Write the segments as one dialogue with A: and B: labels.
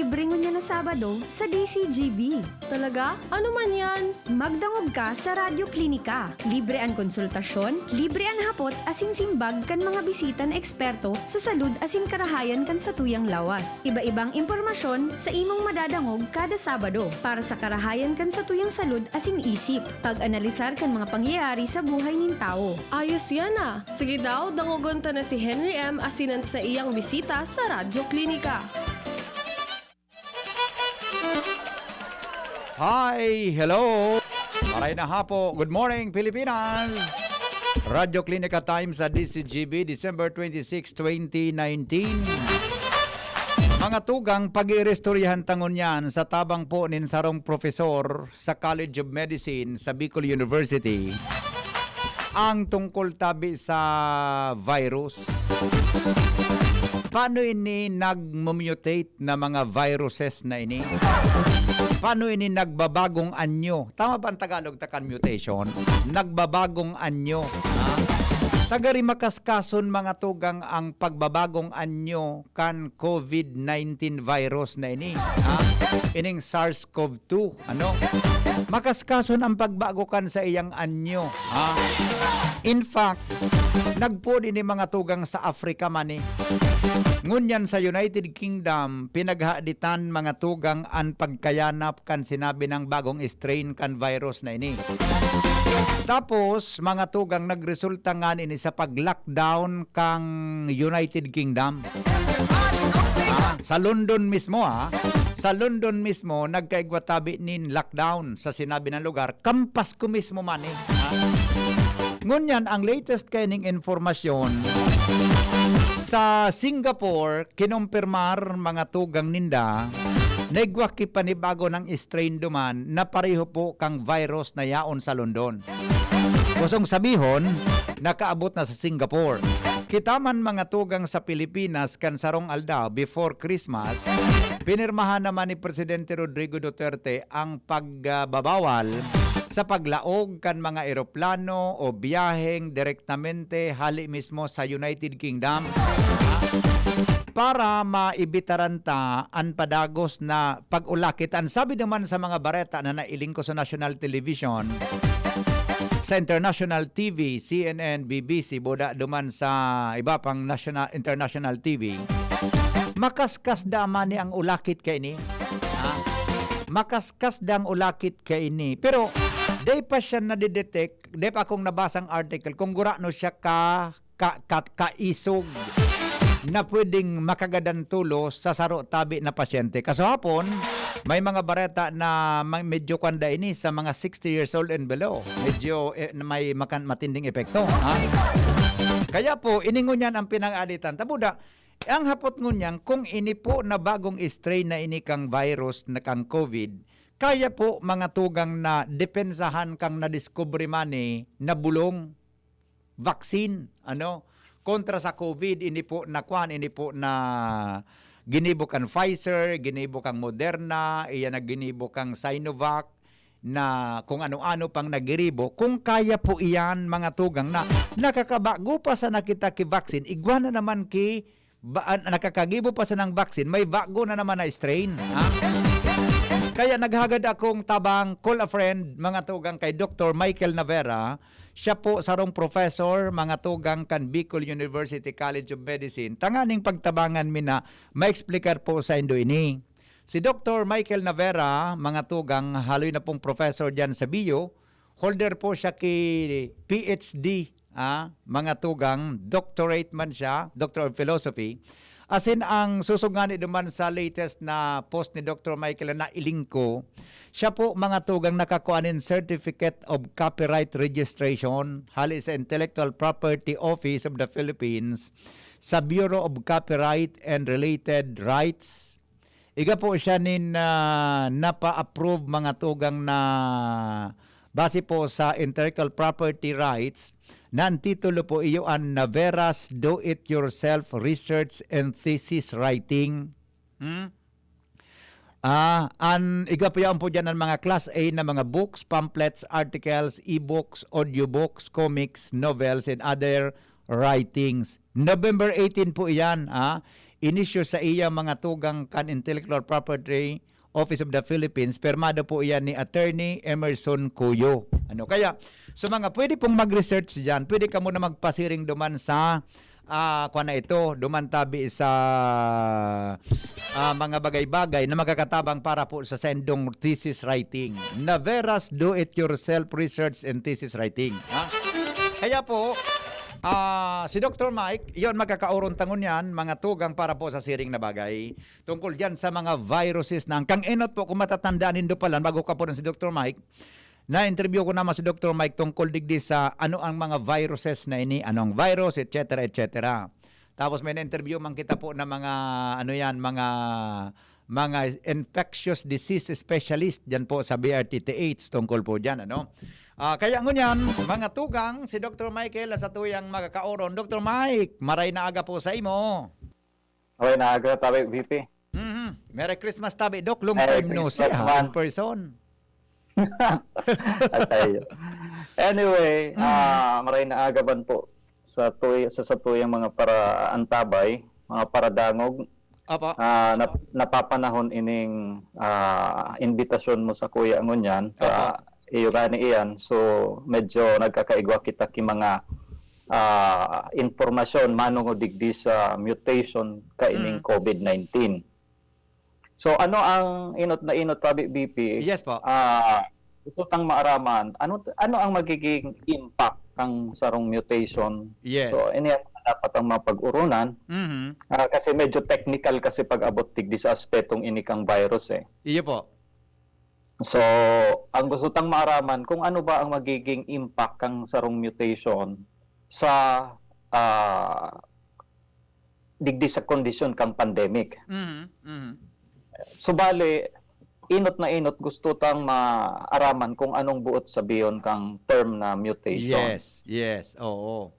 A: libre ngunya na Sabado sa DCGB.
B: Talaga? Ano man yan?
A: Magdangog ka sa Radyo Klinika. Libre ang konsultasyon, libre ang hapot asin simbag kan mga bisita na eksperto sa salud asin karahayan kan sa tuyang lawas. Iba-ibang impormasyon sa imong madadangog kada Sabado para sa karahayan kan sa tuyang salud asin isip. Pag-analisar kan mga pangyayari sa buhay nin tao.
B: Ayos yan ah. Sige daw, dangogon ta na si Henry M. asinan sa iyang bisita sa Radyo Klinika.
C: Hi! Hello! Maray na hapo. Good morning, Pilipinas! Radyo Klinika Time sa DCGB, December 26, 2019. Mga tugang pag-irestoryahan tangon yan sa tabang po nin sarong profesor sa College of Medicine sa Bicol University ang tungkol tabi sa virus. Paano ini nag-mutate na mga viruses na ini? Paano ini nagbabagong anyo? Tama ba ang Tagalog takan mutation? Nagbabagong anyo. Tagari makaskason mga tugang ang pagbabagong anyo kan COVID-19 virus na ini. Ining SARS-CoV-2. Ano? Makaskason ang pagbago kan sa iyang anyo. In fact, nagpod ini mga tugang sa Africa man eh. Ngunyan sa United Kingdom, pinaghaditan mga tugang ang pagkayanap kan sinabi ng bagong strain kan virus na ini. Tapos, mga tugang nagresulta nga ini sa pag-lockdown kang United Kingdom. Sa London mismo sa London mismo, nagkaigwatabi nin lockdown sa sinabi ng lugar. Kampas ko mismo man eh. Ngunyan, ang latest kaining informasyon, sa Singapore, kinumpirmar mga tugang ninda, naigwaki panibago ng strain duman na pareho po kang virus na yaon sa London. Kusong sabihon, nakaabot na sa Singapore. Kitaman mga tugang sa Pilipinas kan sarong aldaw before Christmas, pinirmahan naman ni Presidente Rodrigo Duterte ang pagbabawal sa paglaog kan mga eroplano o biyaheng direktamente hali mismo sa United Kingdom para maibitaran ta ang padagos na pag-ulakit. Ang sabi naman sa mga bareta na nailing ko sa national television, sa international TV, CNN, BBC, boda duman sa iba pang international TV, makaskas daman ni ang ulakit kay ini. Makaskas dang ulakit kay ini. Pero day pa siya nadidetect, day pa akong nabasang article kung gurano siya kaisog na pwedeng makagadan tulos sa saro tabi na pasyente. Kaso hapon, may mga bareta na medyo kwanda ini sa mga 60 years old and below. Medyo may matinding epekto. Kaya po, iningon yan ang pinang-aditan. Tabuda, ang hapot ngunyan, kung ini po na bagong strain na ini kang virus na kang COVID, kaya po mga tugang na depensahan kang na-discovery mani na bulong, vaccine, kontra sa COVID, ini po na ginibo kang Pfizer, ginibo kang Moderna, iyan na ginibo kang Sinovac, na kung ano-ano pang nagiribo. Kung kaya po iyan mga tugang na nakakabago pa sa nakita ki vaccine, igwa na naman nakakagibo pa sa ng vaccine, may bago na naman na strain. Kaya naghagad akong tabang call a friend mga tugang kay Dr. Michael Navera. Siya po sarong professor mga tugang kan Bicol University College of Medicine. Tanganing pagtabangan mi na ma-explicar po sa indo ini. Si Dr. Michael Navera, mga tugang, haloy na pong professor dyan sa Bio. Holder po siya ki PhD, mga tugang, doctorate man siya, Doctor of Philosophy. As in, ang susugani naman sa latest na post ni Dr. Michael na iling ko, siya po mga tugang nakakuanin Certificate of Copyright Registration hali sa Intellectual Property Office of the Philippines sa Bureau of Copyright and Related Rights. Iga po siya napa-approve mga tugang na base po sa Intellectual Property Rights na ang titulo po iyo ang Navera's Do-It-Yourself Research and Thesis Writing. Iga po yan po dyan ang mga Class A na mga books, pamphlets, articles, e-books, audiobooks, comics, novels, and other writings. November 18 po iyan. inisyu sa iya mga tugang kan Intellectual Property Office of the Philippines. Permado po iyan ni Attorney Emerson Cuyo. Kaya, so mga pwede pong mag-research diyan. Pwede ka muna magpasiring duman sa kuha na ito, duman tabi sa mga bagay-bagay na magkakatabang para po sa sendong thesis writing. Naveras Do-It-Yourself Research and Thesis Writing. Kaya po, si Dr. Mike, yon magkakauron tangon yan, mga tugang para po sa siring na bagay. Tungkol dyan sa mga viruses na kang enot po, kung matatandaan nindo pala, bago ka po rin si Dr. Mike, na-interview ko naman si Dr. Mike tungkol digdi sa ano ang mga viruses na ini, anong virus, etc. etc. Tapos may na-interview man kita po na mga mga infectious disease specialist dyan po sa BRTTH tungkol po dyan. Kaya ngunyan, mga tugang, si Dr. Michael sa tuyang magkakauron. Dr. Mike, maray na aga po sa imo.
D: Okay, naaga tabi, VP.
C: Merry Christmas tabi, Doc. Long
D: Merry
C: time no see
D: Christmas,
C: in
D: man.
C: person.
D: Anyway, maray na agaban po sa tuyang mga para antabay, mga paradangog.
C: Apa?
D: Napapanahon ining invitasyon mo sa Kuya Ngunyan sa iyo gani iyan. So medyo nagkakaigwa kita ki mga informasyon manong digdi sa mutation kaining COVID-19. So ano ang inot tabi BP?
C: Yes po.
D: Gusto tang maaraman ano ang magiging impact ng sarong mutation.
C: Yes.
D: So ini ang dapat ang mapag-urunan. Kasi medyo technical kasi pag-abot tigdi sa aspetong inikang virus eh.
C: Iyo po.
D: So ang gusto tang maaraman kung ano ba ang magiging impact ng sarong mutation sa digdi sa kondisyon kang pandemic. So bale, inot gusto tang maaraman kung anong buot sabiyon kang term na mutation.
C: Yes, oo.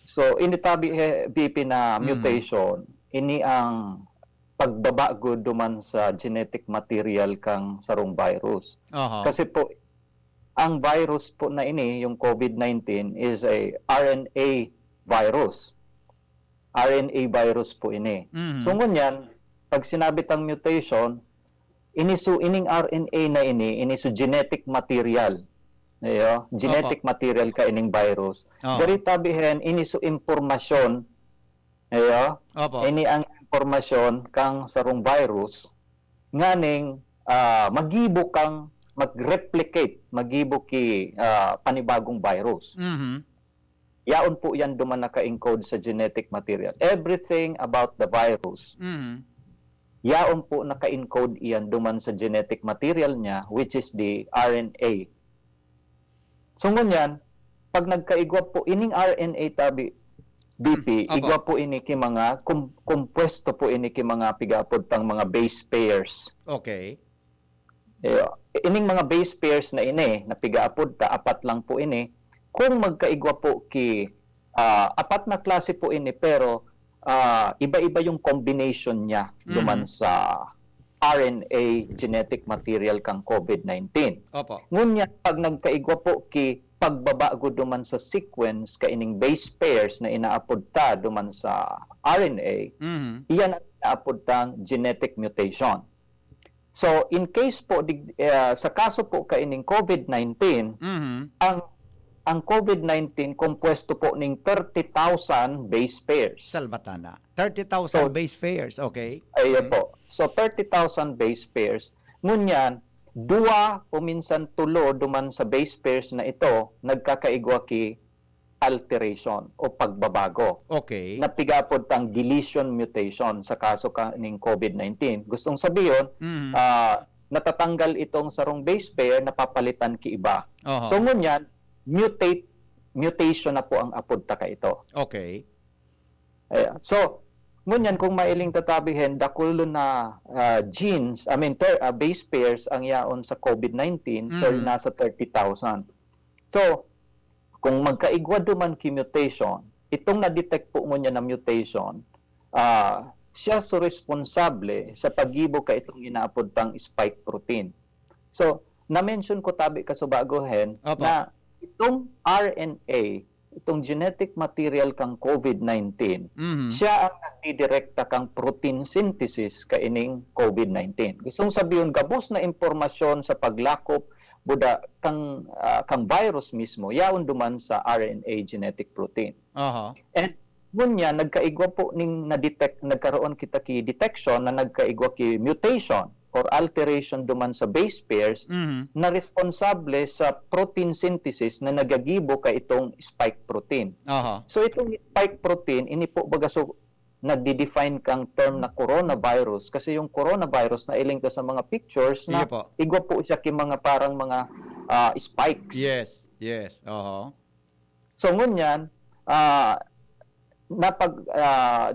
D: So initabi BP na mutation, ini ang pagbabago duman sa genetic material kang sarong virus. Kasi po, ang virus po na ini, yung COVID-19, is a RNA virus. RNA virus po ini. So ngunyan, pag sinabi tang mutation, ining RNA na ini so genetic material. Genetic material ka ining virus. Dari tabihin, so impormasyon. Ini ang impormasyon kang sarong virus nganing magibo kang mag-replicate, magibo ki panibagong virus. Yaon po yan duman naka-encode sa genetic material. Everything about the virus, yaon po naka-encode iyan duman sa genetic material niya, which is the RNA. So ngunyan, pag nagkaigwa po, ining RNA tabi, BP, igwa po ini ki mga, kompuesto po ini ki mga pigapod tang mga base pairs.
C: Okay.
D: Ining mga base pairs na ini, na pigaapod ta, apat lang po ini, kung magkaigwa po ki, apat na klase po ini, pero iba-iba yung combination niya duman sa RNA genetic material kang COVID-19. Ngunya, pag nagkaigwa po ki pagbabago duman sa sequence kaining base pairs na inaapod ta duman sa RNA, iyan ang inaapod tang genetic mutation. So, in case po, sa kaso po kaining COVID-19, ang COVID-19 kompuesto po ning 30,000 base pairs.
C: Salbatana. 30,000 base pairs, okay.
D: Ayan po. So 30,000 base pairs. Ngunyan, dua o minsan tulo duman sa base pairs na ito nagkakaigwa ki alteration o pagbabago.
C: Okay.
D: Napigapod tang deletion mutation sa kaso kaning COVID-19. Gustong sabihin, natatanggal itong sarong base pair, napapalitan ki iba. So ngunyan, mutation na po ang apod ta ka ito.
C: Okay.
D: So, ngunyan kung mailing tatabihin, dakulo na genes, base pairs ang yaon sa COVID-19, nasa 30,000. So, kung magkaigwa duman ki mutation, itong na-detect po mo niya na mutation, siya so responsable sa pagibo ka itong inaapod tang spike protein. So, na-mention ko tabi ka sa bagohen na itong RNA itong genetic material kang COVID-19, siya ang nagdidirekta kang protein synthesis kaining COVID-19. Gustong sabihin, gabos na impormasyon sa paglakop buda kang virus mismo, yaon duman sa RNA genetic protein. And ngunya, nagkaigwa po ning nagkaroon kita ki detection na nagkaigwa ki mutation or alteration duman sa base pairs na responsable sa protein synthesis na nagagibo kay itong spike protein. So itong spike protein, ini po baga so nagdi-define kang term na coronavirus kasi yung coronavirus na iling ka sa mga pictures na igwa po siya ki mga parang mga spikes.
C: Yes.
D: So ngunyan,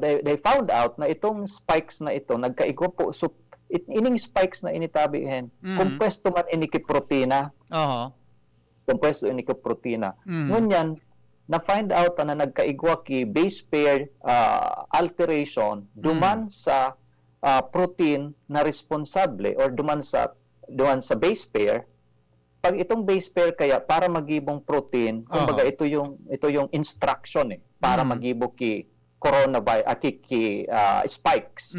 D: they found out na itong spikes na ito nagkaigwa po so ining spikes na initabihin kompuesto man ini ki protina. Kompuesto ini ki protina. Ngunyan na find out na nagkaigwa ki base pair alteration duman sa protein na responsable or duman sa base pair. Pag itong base pair kaya para magibong protein, kumbaga ito yung instruction para magibo ki coronavirus ki spikes.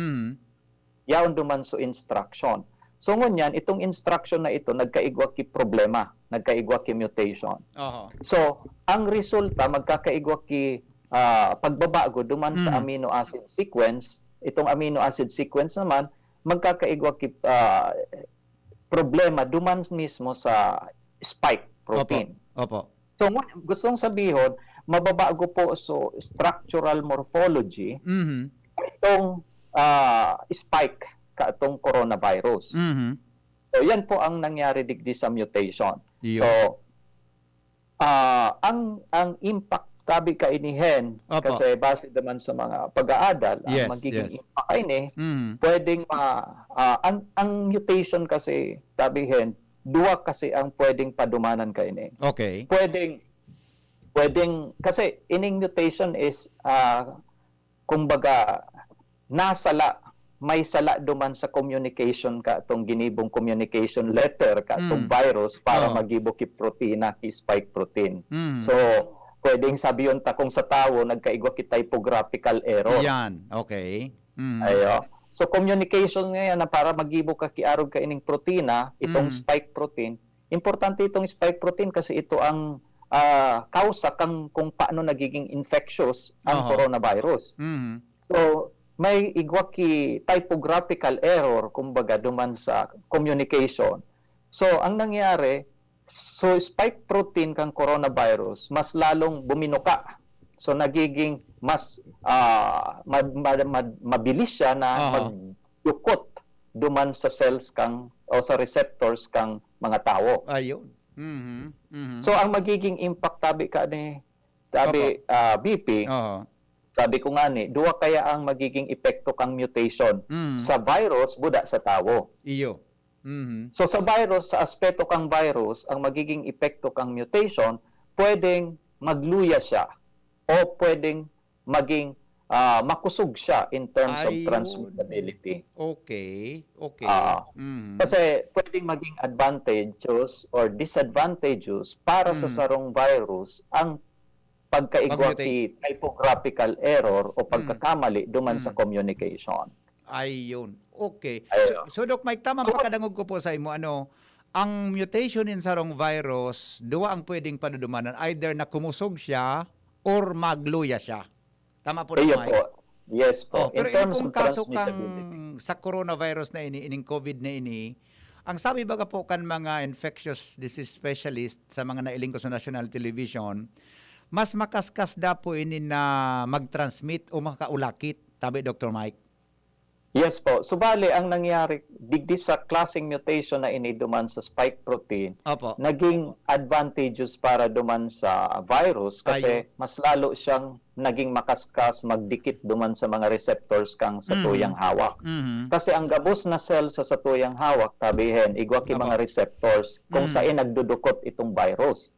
D: Yaon duman so instruction. So ngunyan itong instruction na ito nagkaigwa ki problema, nagkaigwa ki mutation. So ang resulta magkakaigwa ki pagbabago duman sa amino acid sequence. Itong amino acid sequence naman magkakaigwa ki problema duman mismo sa spike protein. So gustong sabihin mababago po so structural morphology itong spike katong coronavirus. So yan po ang nangyari digdi sa mutation. So ang impact tabi kainihen kasi base naman sa mga pag-aadal ang magiging impact ini pwedeng ang mutation kasi tabihin duwa kasi ang pwedeng padumanan kaini. Pwedeng kasi ining mutation is kumbaga may sala duman sa communication ka itong ginibong communication letter ka itong virus para magibo ki protina ki spike protein. So pwedeng sabiyon ta kung sa tawo nagkaigwa ki typographical error. Ayo. So communication ngayon na para magibo ka ki arog ka ining protina itong spike protein. Importante itong spike protein kasi ito ang kausa kung paano nagiging infectious ang coronavirus. So may igwa ki typographical error kumbaga duman sa communication. So ang nangyari, so spike protein kang coronavirus mas lalong buminuka. So nagiging mas mabilis siya na magdukot duman sa cells kang o sa receptors kang mga tao. So ang magiging impact tabi BP sabi ko nga ni, duwa kaya ang magiging epekto kang mutation sa virus buda sa tao. So sa virus, sa aspeto kang virus, ang magiging epekto kang mutation, pwedeng magluya siya o pwedeng maging makusog siya in terms of transmissibility. Kasi pwedeng maging advantageous or disadvantageous para sa sarong virus ang pagkaigwa ki typographical error o pagkakamali duman sa communication.
C: So Doc Mike, tama pagkadangog ko po sa imo ang mutation in sarong virus duwa ang pwedeng padudumanan, either na kumusog siya or magluya siya. Tama po, Doc Mike?
D: Yes po.
C: Pero in terms of kaso kang sa coronavirus na ining COVID na ini, ang sabi baga po kan mga infectious disease specialist sa mga nailing ko sa national television, mas makaskas da po ini na mag-transmit o makaulakit. Tabi, Dr. Mike?
D: Yes po. Subali, ang nangyari, digdi sa klaseng mutation na ini duman sa spike protein, naging advantageous para duman sa virus kasi mas lalo siyang naging makaskas, magdikit duman sa mga receptors kang sa tuyang hawak. Kasi ang gabos na cell sa tuyang hawak, tabihin, igwa ki mga receptors kung saan nagdudukot itong virus.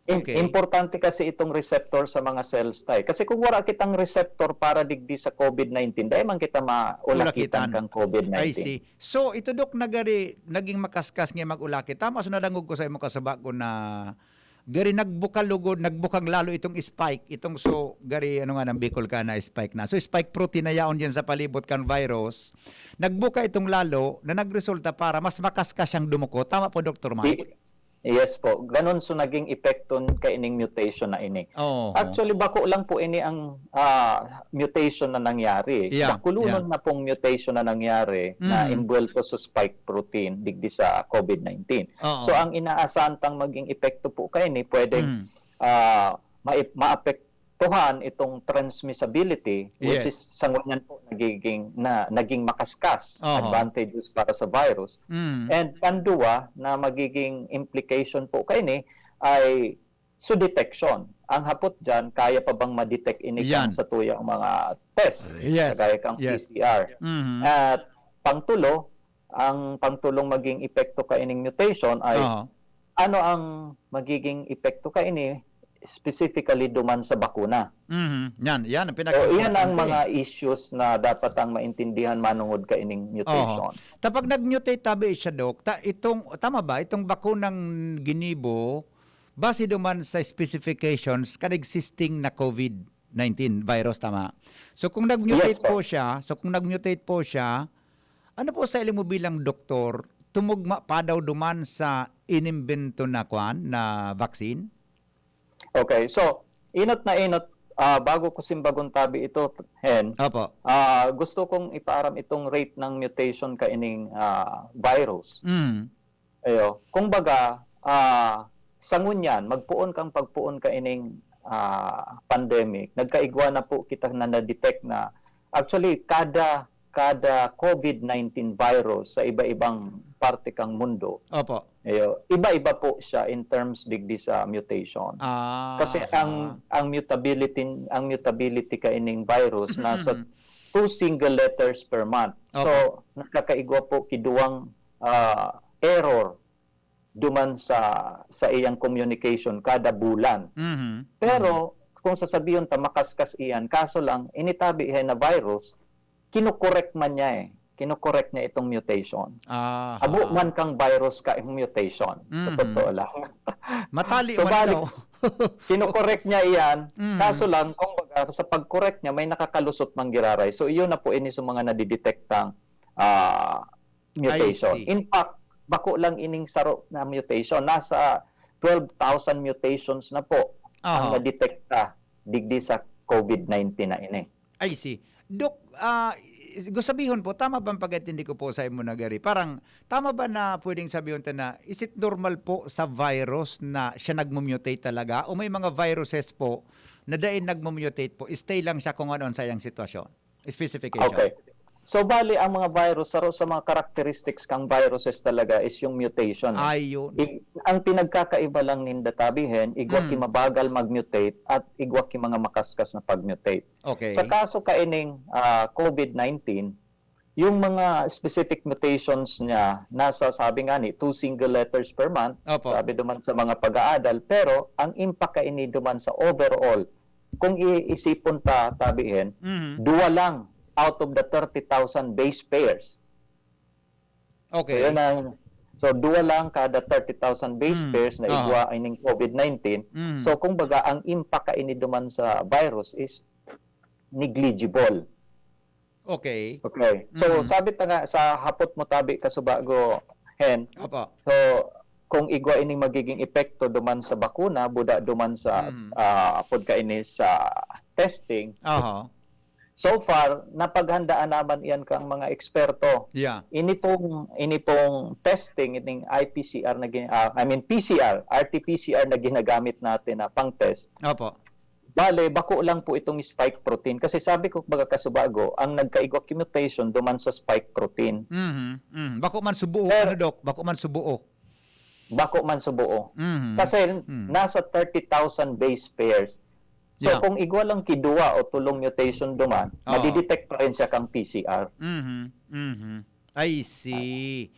D: Importante kasi itong receptor sa mga cells tayo. Kasi kung wala kitang receptor para digdi sa COVID-19, dahil man kita maulakitan kang COVID-19.
C: I see. So, ito Dok, naging makaskas nga mag-ulakit. Tama, so nadangog ko sa imo kasaba ko na gari nagbukang lalo itong spike, itong so gari ano nga ng Bicol ka na spike na. So spike protein na yaon diyan sa palibot kan virus. Nagbuka itong lalo na nagresulta para mas makaskas siyang dumuko. Tama po Dr. Mike?
D: Yes po. Ganon so naging epekton kay ining mutation na ini.
C: Oh.
D: Actually, bako lang po ini ang mutation na nangyari.
C: Yeah,
D: Bakulunon na pong mutation na nangyari na inbuelto sa spike protein digdi sa COVID-19.
C: Oo.
D: So, ang inaasahan tang maging epekto po kay ini, pwedeng maapektuhan itong transmissibility, which is sa ngunyan po naging makaskas, advantages para sa virus. And pandua na magiging implication po kay ini ay so detection. Ang hapot dyan, kaya pa bang ma-detect ini sa tuyang mga test? Kaya kang PCR. At pangtulo, ang pangtulong maging epekto ka ining mutation ay ano ang magiging epekto ka ini specifically duman sa bakuna.
C: Yan ang
D: yan ang mga issues na dapat ang maintindihan manungod ka ining mutation.
C: Tapag nag-mutate tabi siya, Dok, tama ba, itong bakunang ginibo, base duman sa specifications kan existing na COVID-19 virus, tama? So kung nag-mutate po siya, ano po sa ilimo bilang doktor, tumugma pa daw duman sa inimbento na vaccine?
D: Okay, so inot, bago ko simbagong tabi ito, Hen, gusto kong ipaaram itong rate ng mutation ka ining virus. Kung baga, sa ngunyan, pagpuon ka ining pandemic, nagkaigwa na po kita na na-detect na actually kada COVID-19 virus sa iba-ibang parte kang mundo. Iba-iba po siya in terms digdi sa mutation. Kasi ang mutability ka ining virus nasa 2 single letters per month. So nakakaigwa po kiduwang error duman sa iyang communication kada bulan. Pero kung sasabihin ta makaskas iyan, kaso lang initabi na virus, kinokorek man niya kinokorek niya itong mutation. Abo man kang virus ka yung mutation. Totoo lang.
C: Matali
D: so,
C: man daw.
D: Kinokorek niya iyan. Kaso lang, kung baga, sa pag-correct niya, may nakakalusot mang giraray. So, iyon na po ini sa mga nadidetektang mutation. In fact, bako lang ining saro na mutation. Nasa 12,000 mutations na po ang naditekta digdi sa COVID-19 na ini.
C: I see. Dok, sabihin po, tama ba ang pag-intindi ko po sa imo nagari? Parang, tama ba na pwedeng sabihin na, is it normal po sa virus na siya nagmumutate talaga? O may mga viruses po na dahil nagmumutate po, stay lang siya kung ano sa iyang sitwasyon? Specification.
D: Okay. So, bali, ang mga virus, sa mga characteristics kang viruses talaga is yung mutation.
C: Ayun.
D: Ang pinagkakaiba lang ninda tabihin, igwa ki mabagal mag-mutate at igwa ki mga makaskas na pag-mutate.
C: Okay.
D: Sa kaso kaining COVID-19, yung mga specific mutations niya, nasa sabi nga ni, 2 single letters per month, sabi duman sa mga pag-aadal, pero ang impact kaini duman sa overall, kung iisipon tabihin, duwa lang out of the 30,000 base pairs.
C: Okay.
D: So, duwa lang kada 30,000 base pairs na igwa ining COVID-19. So, kung baga, ang impact kaini duman sa virus is negligible.
C: Okay.
D: So, sabi ta nga, sa hapot mo tabi kasubago, Hen. So, kung igwa ining magiging epekto duman sa bakuna, buda duman sa pagkaini sa testing, so far, napaghandaan naman iyan kang mga eksperto. Ini pong testing, ining PCR na PCR, RT-PCR na ginagamit natin na pang-test. Bale, bako lang po itong spike protein. Kasi sabi ko, baga kasubago, ang nagkaigwa mutation duman sa spike protein.
C: Bako man subuo, Dok? Bako man subuo.
D: Kasi nasa 30,000 base pairs. So, kung igwa lang kiduwa o tulong mutation duman, madidetect pa rin siya kang PCR.
C: I see.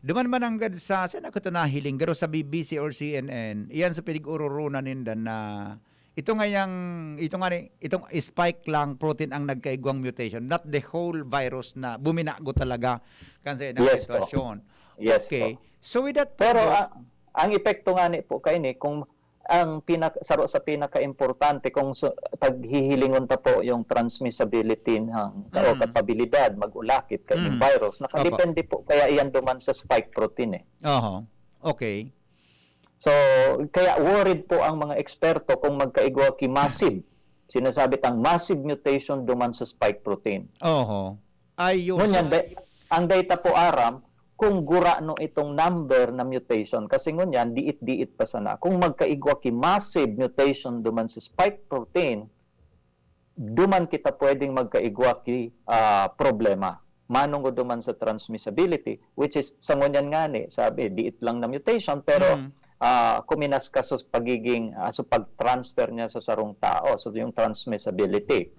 C: Duman man ang sa, saan ako ito nahiling, garo sa BBC or CNN, iyan sa pinig-ururunan ninda na itong spike lang protein ang nagkaigwang mutation, not the whole virus na buminago talaga kan sa inang sitwasyon.
D: Yes,
C: okay. So with that,
D: pero ang epekto nga ni po kay ni kung ang saro sa pinaka-importante kung paghihilingon ta po yung transmissibility ng o kapabilidad mag-ulakit kay ng virus, nakadepende po kaya iyan duman sa spike protein eh.
C: Okay.
D: So, kaya worried po ang mga eksperto kung magkaigwa ki massive. Sinasabi tang massive mutation duman sa spike protein.
C: Ayun.
D: Ngunyan, ang data po aram, kung gura no itong number na mutation, kasi ngunyan, diit-diit pa sana. Kung magkaigwa ki massive mutation duman sa spike protein, duman kita pwedeng magkaigwa ki problema. Manong duman sa transmissibility, which is, sa ngunyan nga ni, sabi, diit lang na mutation, pero kuminas ka sa pagiging, sa pag-transfer niya sa sarong tao, so yung transmissibility.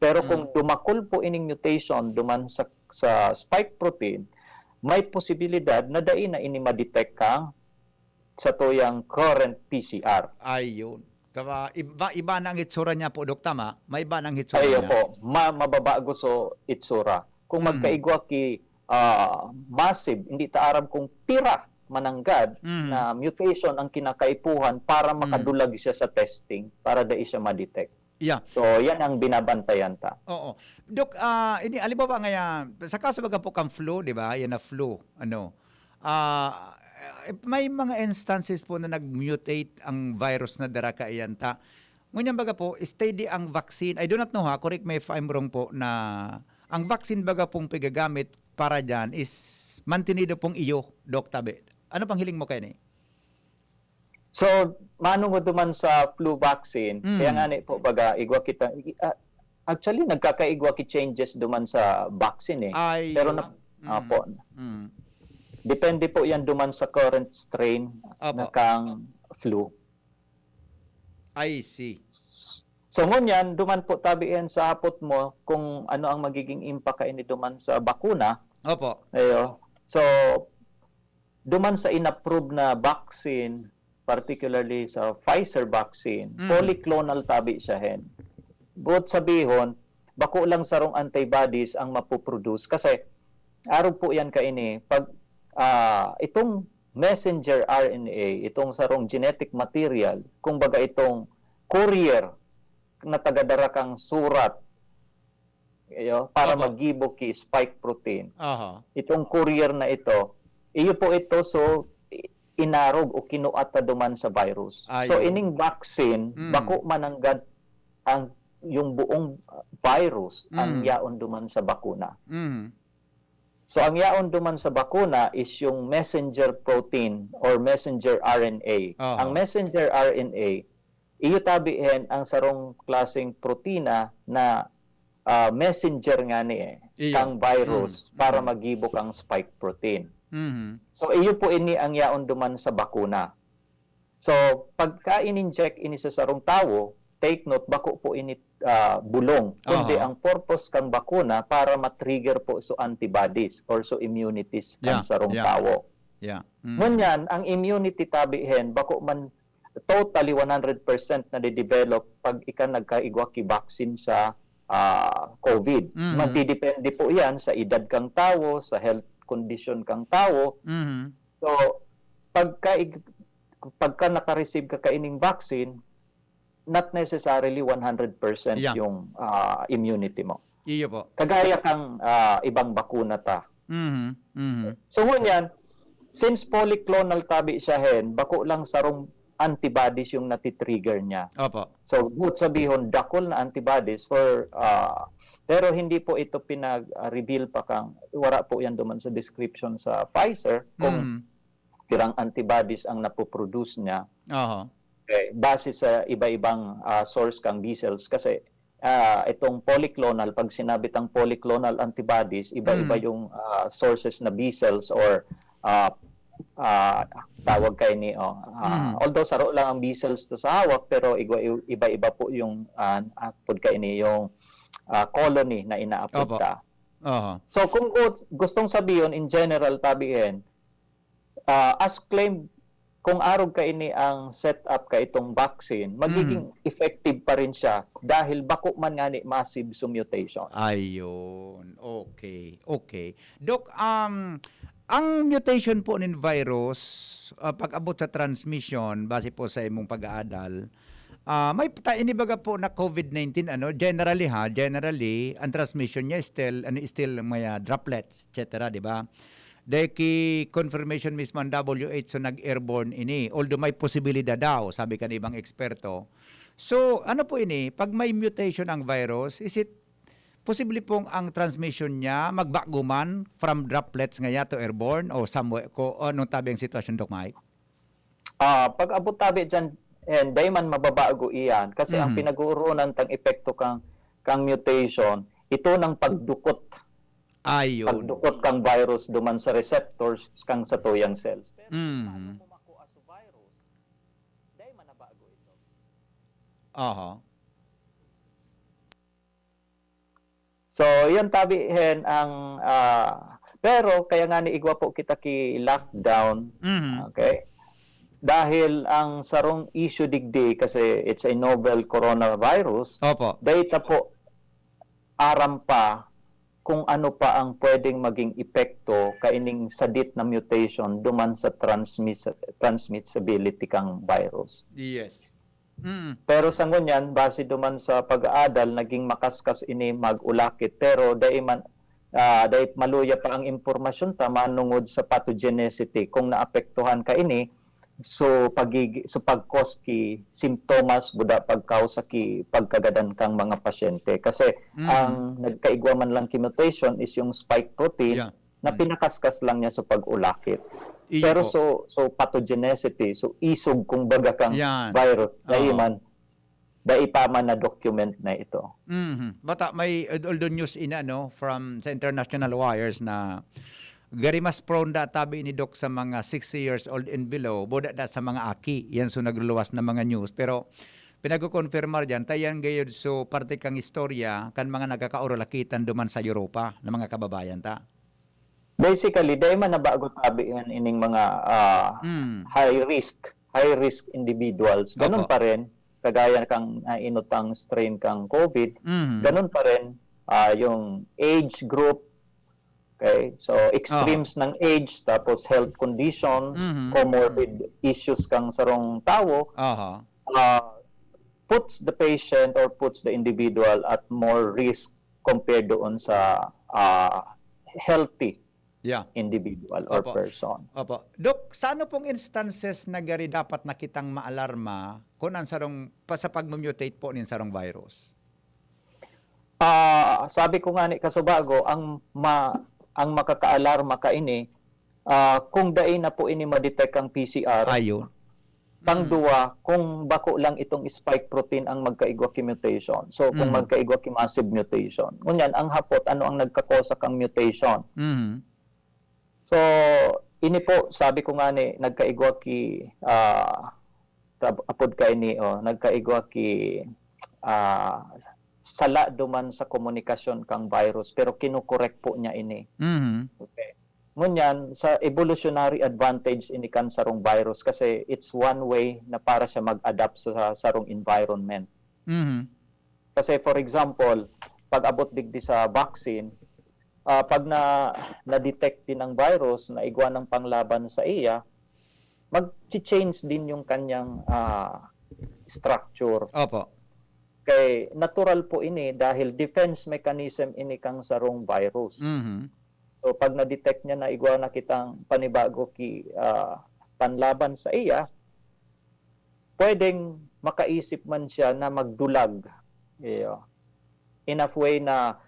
D: Pero kung dumakol po ining mutation duman sa spike protein, may posibilidad na dai na ini ma-detect kang sa tuyang current PCR.
C: Ayun. Iba na ang itsura niya po, Dok, tama? May iba na ang itsura
D: Ayo
C: niya.
D: po, mababago so itsura. Kung magkaigwa ki massive, hindi ta aram kung pira mananggad na mutation ang kinakaipuhan para makadulag siya sa testing, para dai siya ma-detect.
C: Yeah.
D: So, yan ang binabantayan ta.
C: Oo. Dok, ini alibawa nga sa kaso baga po kang flu, di ba? Yan na flu. May mga instances po na nag-mutate ang virus na dara kaiyan ta. Ngunyan baga po, steady ang vaccine. I do not know correct me if I'm wrong po, na ang vaccine baga pong pigagamit para dyan is mantinido pong iyo, Dok Tabe. Ano pang hiling mo kayo ni?
D: So, manong duman sa flu vaccine, kaya nga ni po baga, igwa kita, actually, nagkakaigwa ki changes duman sa vaccine eh. Pero po, depende po yan duman sa current strain na kang flu.
C: I see.
D: So, ngunyan, duman po tabiin sa hapot mo kung ano ang magiging impact kaini duman sa bakuna.
C: Opo.
D: Ayo. So, duman sa inapprove na vaccine, particularly sa Pfizer vaccine, polyclonal tabi siya hen. Buot sabihon, bako lang sarong antibodies ang mapoproduce kasi araw po yan kaini pag itong messenger RNA, itong sarong genetic material, kung baga itong courier na tagadara kang surat para magibo ki spike protein. Itong courier na ito, iyo po ito so inarog o kinuata duman sa virus. So ining vaccine, bako mananggad ang yung buong virus ang yaon duman sa bakuna. So ang yaon duman sa bakuna is yung messenger protein or messenger RNA. Ang messenger RNA, iyo tabihin ang sarong klaseng protina na messenger nga ni kang virus para magibok ang spike protein. So, iyo po ini ang yaon duman sa bakuna. So, pagka in-inject ini sa sarong tawo, take note, bako po ini bulong. Kundi ang purpose kang bakuna para matrigger po so antibodies or so immunities kang sarong tawo. Ngunyan, ang immunity tabihin, bako man totally 100% na di-develop pag ika nagkaigwa ki vaccine sa COVID. Magdidepende po yan sa edad kang tawo, sa health condition kang tao. So, pagka naka-receive ka kaining vaccine, not necessarily 100% yung immunity mo.
C: Iyo po.
D: Kagaya kang ibang bakuna ta. So, ngunyan, since polyclonal tabi siya hen, bako lang sarong antibodies yung natitrigger niya. So, good sabihon, dakol na antibodies pero hindi po ito pinag-reveal pa kang, wala po yan duman sa description sa Pfizer kung pirang antibodies ang napoproduce niya. Base sa iba-ibang source kang B cells kasi itong polyclonal, pag sinabi tang polyclonal antibodies, iba-iba yung sources na B cells or tawag kay ni although saro lang ang B cells to sa hawak pero iba-iba po yung apod kay ni yung colony na inaapod ka. So kung gustong sabihin in general tabihin as claimed kung arog ka ini ang setup ka itong vaccine, magiging effective pa rin siya dahil bako man nga ni massive mutation.
C: Ayun. Okay. Dok, ang mutation po ng virus, pag-abot sa transmission, base po sa imong pag-aadal, may inibaga po na COVID-19, generally, ang transmission niya still may droplets, etc., di ba? Dahil confirmation mismo ang WHO, so nag-airborne ini. Although may posibilidad daw, sabi ka ng ibang eksperto. So, ano po ini? Pag may mutation ang virus, is it posible pong ang transmission niya magbaguman from droplets ngaya to airborne o somewhere ko anong tabi ang sitwasyon, Doc Mike?
D: Pag abot tabi dyan, day man mababago iyan kasi ang pinag-uurunan tang epekto kang mutation, ito ng pagdukot.
C: Ayun.
D: Pagdukot kang virus duman sa receptors kang sa tuyang cells. Pero paano kumakuha sa virus, day man nabago ito.
C: Aha.
D: So, yan tabihin ang pero kaya nga ni igwa po kita ki lockdown. Okay? Dahil ang sarong issue digdi kasi it's a novel coronavirus.
C: Opo.
D: Data po aram pa kung ano pa ang pwedeng maging epekto kaining sadit na mutation duman sa transmissibility kang virus.
C: Yes.
D: Pero sa ngunyan, base duman sa pag-aadal, naging makaskas ini mag-ulakit. Pero dahil maluya pa ang impormasyon ta manungod sa pathogenicity. Kung naapektuhan ka ini, so pag-cause ki simptomas buda pagkausa ki pagkagadan kang mga pasyente. Kasi ang nagkaigwa man lang ki mutation is yung spike protein na pinakaskas lang niya sa pag-ulakit. Pero so pathogenicity, so isog kung baga kang virus, dahil pa man na document na ito.
C: Bata, may although news from sa international wires na gari mas prone da tabi ni Doc sa mga 60 years old and below, boda da sa mga aki. Yan so nagluluwas na mga news. Pero pinag-confirmar dyan, tayan gayod so parte kang istorya kan mga nagkakauralakitan duman sa Europa na mga kababayan ta.
D: Basically, dahil man nabago tabi yan ining mga high risk individuals. Ganun pa rin, kagaya kang inutang strain kang COVID, ganun pa rin yung age group. Okay? So, extremes ng age, tapos health conditions, comorbid issues kang sarong tao, puts the patient or puts the individual at more risk compared doon sa healthy individual or person.
C: Opo. Dok, saan pong instances na gari dapat nakitang maalarma kung ang sarong sa pag-mutate po ng sarong virus?
D: Sabi ko nga ni Kasubago, ang makakaalarma ka ini kung dai na po ini ma-detect ang PCR.
C: Ayun.
D: Pangduwa, kung bako lang itong spike protein ang magkaigwa ki mutation. So, kung magkaigwa ki massive mutation. Ngunyan, ang hapot, ano ang nagkakosa kang mutation? So, ini po, sabi ko nga ni, nagkaigwa ki, apod ka ini, nagkaigwa ki, sala duman sa komunikasyon kang virus, pero kinukorek po niya ini. Okay. Ngunyan, sa evolutionary advantage ini kan sarong virus kasi it's one way na para siya mag-adapt sa sarong environment. Kasi for example, pag abot digdi sa vaccine, pag na-detect din ang virus na igwa ng panglaban sa iya, mag-change din yung kanyang structure.
C: Opo.
D: Kay natural po ini dahil defense mechanism ini kang sarong virus. So pag na-detect niya na igwa na kitang panibago ki panlaban sa iya, pwedeng makaisip man siya na magdulag. Enough way na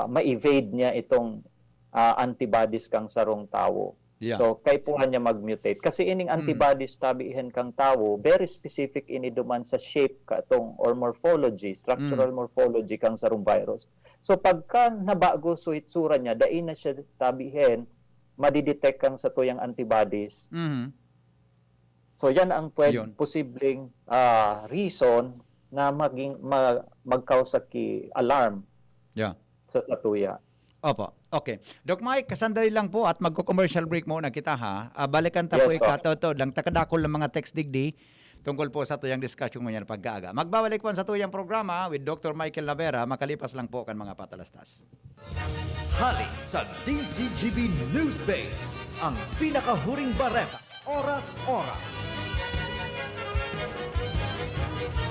D: ma-evade niya itong antibodies kang sarong tao. So, kay po niya mag-mutate. Kasi ining antibodies tabihin kang tao, very specific ini duman sa shape katong or morphology, structural morphology kang sarong virus. So, pagka nabago so itsura niya, dai na siya tabihin, madidetect kang sa tuyang antibodies. So, yan ang posibleng reason na magkausa ki alarm sa tuya.
C: Opo. Okay. Doc Mike, kasandali lang po at magko-commercial break muna kita ha. Balikan ta po ikatoto lang takadakol ng mga text digdi tungkol po sa tuyang discussion mo yan pagkaaga. Magbabalik po sa tuyang programa with Dr. Michael Lavera, makalipas lang po kan mga patalastas.
E: tanghali sa DCGB News Base, ang pinakahuring bareta, oras-oras.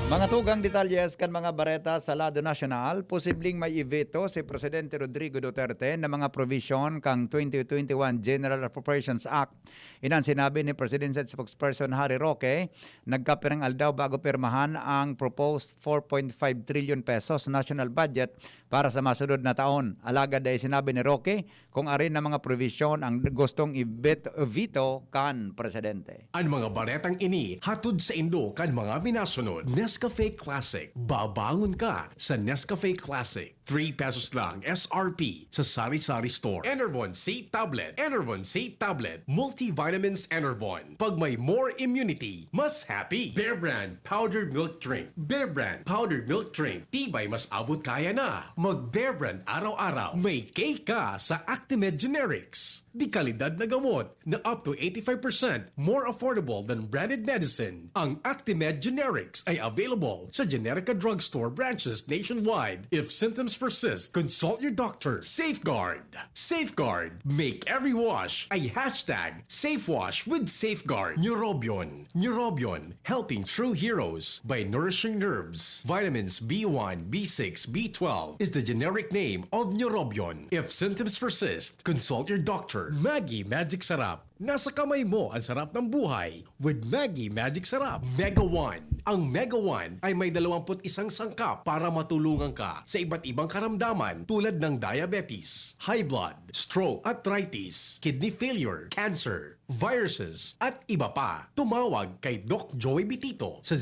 C: Mga tugang detalyes kan mga bareta sa lado nasyonal, posibleng may iveto si Presidente Rodrigo Duterte na mga provision kang 2021 General Appropriations Act. Inan sinabi ni Presidential Spokesperson Harry Roque, nagkapirangal daw bago pirmahan ang proposed 4.5 trillion pesos national budget para sa masunod na taon. Alagad ay sinabi ni Roque kung arin na mga provision ang gustong i-veto kan Presidente.
F: Ang mga baretang ini hatod sa Indo kan mga minasunod. Nescafe Classic. Babangon ka sa Nescafe Classic. 3 pesos lang SRP sa Sari-Sari Store. Enervon C Tablet. Enervon C Tablet. Multivitamins Enervon. Pag may more immunity, mas happy. Bear Brand Powdered Milk Drink. Bear Brand Powdered Milk Drink. Tibay mas abot kaya na. Mag Bear Brand araw-araw. May cake ka sa Actimed Generics. Di kalidad na gamot na up to 85% more affordable than branded medicine. Ang Actimed Generics ay available sa Generica Drugstore branches nationwide. If symptoms persist, consult your doctor. Safeguard. Safeguard. Make every wash a hashtag SafeWash with Safeguard. Neurobion. Neurobion. Helping true heroes by nourishing nerves. Vitamins B1, B6, B12 is the generic name of Neurobion. If symptoms persist, consult your doctor. Maggie Magic Sarap. Nasa kamay mo ang sarap ng buhay with Maggie Magic Sarap. Mega One. Ang Mega One ay may 21 sangkap para matulungan ka sa iba't ibang karamdaman tulad ng diabetes, high blood, stroke, arthritis, kidney failure, cancer, viruses, at iba pa. Tumawag kay Doc Joey Bitito sa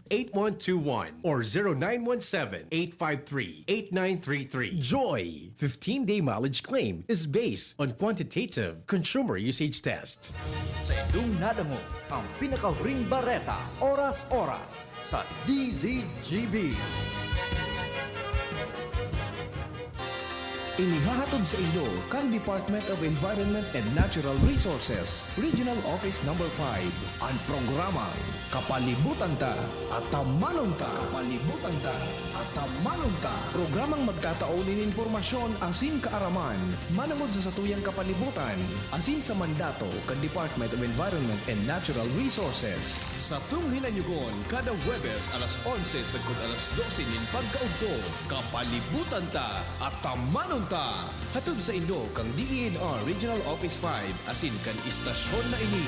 F: 0998-975-8121 or 0917-853-8933. Joy 15-day mileage claim is based on quantitative consumer usage test.
E: Sa inyong nadamo, ang pinakahuring bareta, oras-oras sa DZGB.
G: Inihahatod sa inyo kan Department of Environment and Natural Resources, Regional Office No. 5, ang programa Kapalibutan Ta at Tamanon Ta. Kapalibutan Ta at Tamanon Ta. Programang magtataon ng impormasyon asin kaaraman, manangod sa satuyang kapalibutan, asin sa mandato kan Department of Environment and Natural Resources. Sa tunghinanyugon, kada Huwebes alas 11 sagkod alas 12 nin pagkaugto, Kapalibutan Ta at Tamanon Ta. Hatod sa inyo kang DENR Regional Office 5 asin kan istasyon na ini.